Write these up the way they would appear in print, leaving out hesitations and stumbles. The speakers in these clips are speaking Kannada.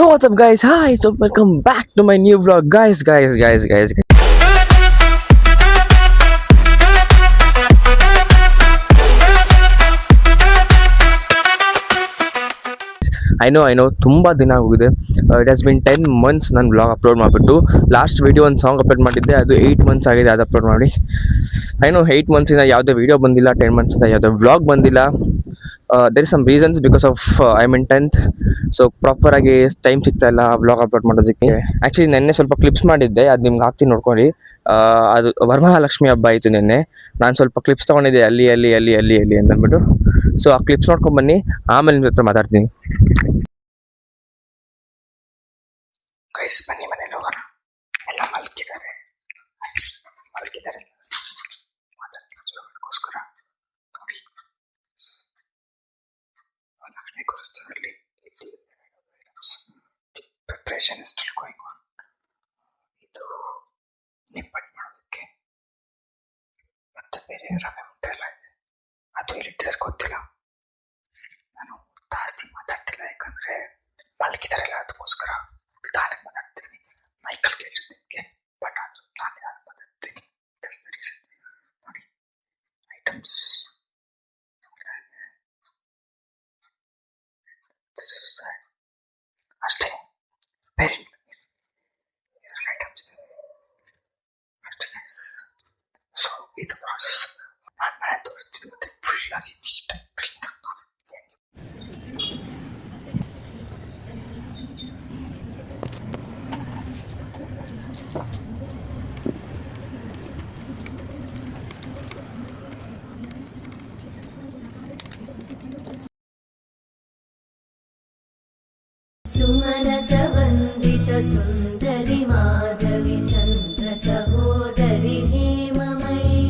So what's up guys? Hi, so welcome back to my new vlog. Guys. I know ತುಂಬಾ ದಿನ ಆಗಿದೆ. It has been 10 months ನಾನು vlog upload ಮಾಡಿಬಿಟ್ಟು. ಲಾಸ್ಟ್ ವಿಡಿಯೋ ಒಂದು ಸಾಂಗ್ ಅಪ್ಲೋಡ್ ಮಾಡಿದ್ದೆ, ಅದು 8 months ಆಗಿದೆ ಅದು ಅಪ್ಲೋಡ್ ಮಾಡಿ. I know 8 months ಇಂದ ಯಾವುದೇ ವಿಡಿಯೋ ಬಂದಿಲ್ಲ, 10 months ಇಂದ ಯಾವುದೇ vlog ಬಂದಿಲ್ಲ. There is some reasons because of I'm in 10th, so proper ಆಗಿ ಟೈಮ್ ಸಿಗ್ತಾ ಇಲ್ಲ ವ್ಲಾಗ್ ಅಪ್ಲೋಡ್ ಮಾಡೋದಕ್ಕೆ. ಆ್ಯಕ್ಚುಲಿ ನೆನ್ನೆ ಸ್ವಲ್ಪ ಕ್ಲಿಪ್ಸ್ ಮಾಡಿದ್ದೆ, ಅದು ನಿಮ್ಗೆ ಹಾಕ್ತೀನಿ ನೋಡ್ಕೊಳ್ಳಿ. ಅದು ವರಮಹಾಲಕ್ಷ್ಮಿ ಹಬ್ಬ ಆಯಿತು ನಿನ್ನೆ. ನಾನು ಸ್ವಲ್ಪ ಕ್ಲಿಪ್ಸ್ ತೊಗೊಂಡಿದ್ದೆ ಅಲ್ಲಿ ಅಂತ ಅಂದ್ಬಿಟ್ಟು. ಸೊ ಆ ಕ್ಲಿಪ್ಸ್ ನೋಡ್ಕೊಂಡ್ಬನ್ನಿ, ಆಮೇಲೆ ನಿಮ್ಮ ಹತ್ರ ಮಾತಾಡ್ತೀನಿ. ಗೈಸ್ ಬನ್ನಿ, ಮನೇಲಿ ಹೋಗೋಣ. ಎಲ್ಲ ಮಲಗಿದ್ದಾರೆ ಮಾತಾಡ್ಕೋಸ್ಕರ ನೋಡಿ. ಲಕ್ಷ್ಮಿ ಗುರುಸ್ಥಾನದಲ್ಲಿ preparation is still going on. ಇದು ನಿಪ್ಪಟ್ಟು ಮಾಡೋದಕ್ಕೆ ಮತ್ತೆ ಬೇರೆ ರವೆ ಉಂಟೆ ಎಲ್ಲ ಇದೆ, ಅದು ಎಲ್ಲಿಟ್ಟಿದ್ದಾರೆ ಗೊತ್ತಿಲ್ಲ. ನಾನು ಜಾಸ್ತಿ ಮಾತಾಡ್ತಿಲ್ಲ, ಯಾಕಂದ್ರೆ ಮಲಗಿದಾರೆಲ್ಲ, ಅದಕ್ಕೋಸ್ಕರ ನಿಧಾನಕ್ಕೆ ಮಾತಾಡ್ತೀನಿ. ಮೈಕಲ್ ಕೇಳಿಸಿದ್ದಕ್ಕೆ, ಬಟ್ ಅದು ನಾನು ಯಾರು ಮಾತಾಡ್ತೀನಿ. ನೋಡಿ ಐಟಮ್ಸ್ ಅಷ್ಟೇ, ಬೇರೆ ಐಟಮ್ಸ್ ಇದೆ ಅಷ್ಟೇ. ಸೊ ಇದು ಪ್ರಾಸೆಸ್ ನಾನು ಮನೆ ತೋರಿಸ್ತೀನಿ, ಮತ್ತೆ ಫುಲ್ ಆಗಿ ನೀಟಾಗಿ ಕ್ಲೀನ್ ಆಗಿ ಸುಮನಸವಂದಿತ ಸುಂದರಿ ಮಾಧವಿ ಚಂದ್ರ ಸಹೋದರಿ ಹೇಮಮಯಿ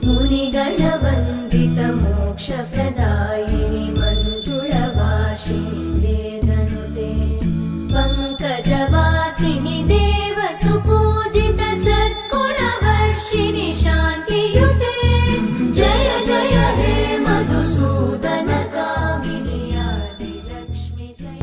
ಮುನಿಗಣವಂದಿತ ಮೋಕ್ಷ ಪ್ರದಾಯಿನಿ ಮಂಜುಳ ಭಾಷಿಣಿ ವೇದನುತೆ ಪಂಕಜವಾಸಿನಿ ದೇವ ಸುಪೂಜಿತ ಸದ್ಗುಣವರ್ಷಿಣಿ ಶಾಂತಿಯುತೆ ಜಯ ಜಯ ಹೇ ಮಧುಸೂದನ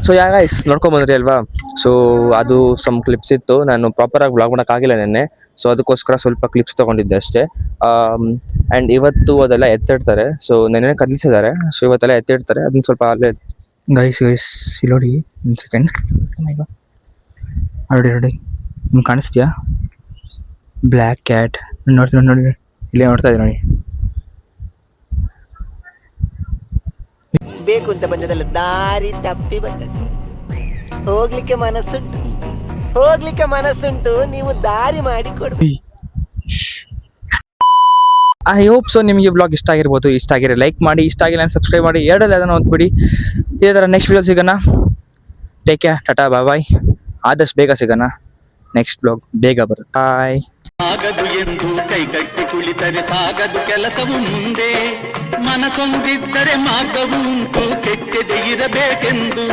ಸೊ ಯಾ ಗೈಸ್ ನೋಡ್ಕೊಂಬಂದ್ರಿ ಅಲ್ವಾ. ಸೊ ಅದು ಸಮ್ ಕ್ಲಿಪ್ಸ್ ಇತ್ತು, ನಾನು ಪ್ರಾಪರಾಗಿ ವ್ಲಾಗ್ ಮಾಡೋಕ್ಕಾಗಿಲ್ಲ ನೆನ್ನೆ. ಸೊ ಅದಕ್ಕೋಸ್ಕರ ಸ್ವಲ್ಪ ಕ್ಲಿಪ್ಸ್ ತೊಗೊಂಡಿದ್ದೆ ಅಷ್ಟೇ. ಆ್ಯಂಡ್ ಇವತ್ತು ಅದೆಲ್ಲ ಎತ್ತಿಡ್ತಾರೆ. ಸೊ ನೆನ್ನೆ ಕಲಿಸಿದ್ದಾರೆ, ಸೊ ಇವತ್ತೆಲ್ಲ ಎತ್ತಿಡ್ತಾರೆ. ಅದನ್ನ ಸ್ವಲ್ಪ ಅಲ್ಲೇ ಗೈಸ್ ಇಲ್ಲಿ ನೋಡಿ, ಒಂದು ಸೆಕೆಂಡ್ ನೋಡಿ ನಿಮ್ಗೆ ಕಾಣಿಸ್ತೀಯಾ? ಬ್ಲ್ಯಾಕ್ ಕ್ಯಾಟ್ ನೋಡಿ ಇಲ್ಲೇ ನೋಡ್ತಾ ಇದ್ದೀನಿ ನೋಡಿ. ಬೇಕು ಅಂತ ಬಂದದಲ್ಲ, ದಾರಿ ತಪ್ಪಿ ಬಂದದ್ದು. ಹೋಗ್ಲಿಕ್ಕೆ ಮನಸ್ಸುಂಟು, ನೀವು ದಾರಿ ಮಾಡಿ ಕೊಡಿ. ಐ ಹೋಪ್ ಸೊ ನಿಮಗೆ ವ್ಲಾಗ್ ಇಷ್ಟ ಆಗಿರ್ಬೋದು. ಇಷ್ಟ ಆಗಿರೋ ಲೈಕ್ ಮಾಡಿ, ಇಷ್ಟ ಆಗಿಲ್ಲ ಸಬ್ಸ್ಕ್ರೈಬ್ ಮಾಡಿ, ಎರಡಲ್ಲಿ ಅದನ್ನು ಓದ್ಬಿಡಿ. ಇದೇ ಥರ ನೆಕ್ಸ್ಟ್ ವಿಡಿಯೋ ಸಿಗೋಣ. ಟೇಕ್ ಕೇರ್, ಟಾಟಾ ಬಾಯ್. ಆದಷ್ಟು ಬೇಗ ಸಿಗೋಣ. ನೆಕ್ಸ್ಟ್ ವ್ಲಾಗ್ ಬೇಗ ಬರುತ್ತೆ. ಬಾಯ್. ಆಗದು ಎಂದು ಕೈಗಟ್ಟಿ ಕುಳಿತರೆ ಸಾಗದು ಕೆಲಸವು ಮುಂದೆ. ಮನಸೊಂದಿದ್ದರೆ ಮಾರ್ಗವು ಉಂಟು, ಕೆಚ್ಚದೆ ಇರಬೇಕೆಂದು